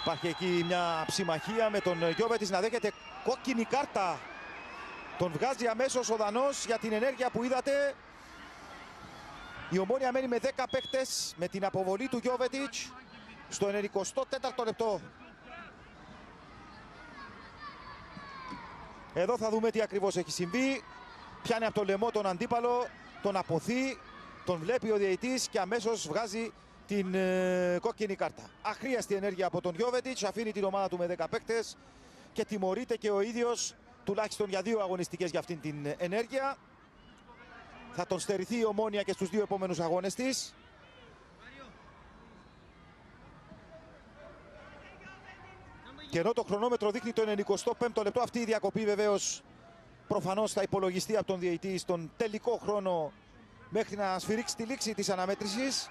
Υπάρχει εκεί μια ψημαχία με τον Γιώβετιτς να δέχεται κόκκινη κάρτα. Τον βγάζει αμέσως ο Δανός για την ενέργεια που είδατε. Η Ομόνοια μένει με 10 παίκτες με την αποβολή του Γιώβετιτς στο 94ο λεπτό. Εδώ θα δούμε τι ακριβώς έχει συμβεί. Πιάνει από το λαιμό τον αντίπαλο, τον αποθεί, τον βλέπει ο διαιτητής και αμέσως βγάζει την κόκκινη κάρτα. Αχρίαστη ενέργεια από τον Γιώβετιτς, αφήνει την ομάδα του με 10 παίκτες και τιμωρείται και ο ίδιος τουλάχιστον για 2 αγωνιστικές για αυτήν την ενέργεια. Θα τον στερηθεί η Ομόνοια και στους 2 επόμενους αγώνες της. Και ενώ το χρονόμετρο δείχνει το 95ο λεπτό, αυτή η διακοπή βεβαίως προφανώς θα υπολογιστεί από τον διαιτητή στον τελικό χρόνο μέχρι να σφυρίξει τη λήξη της αναμέτρησης.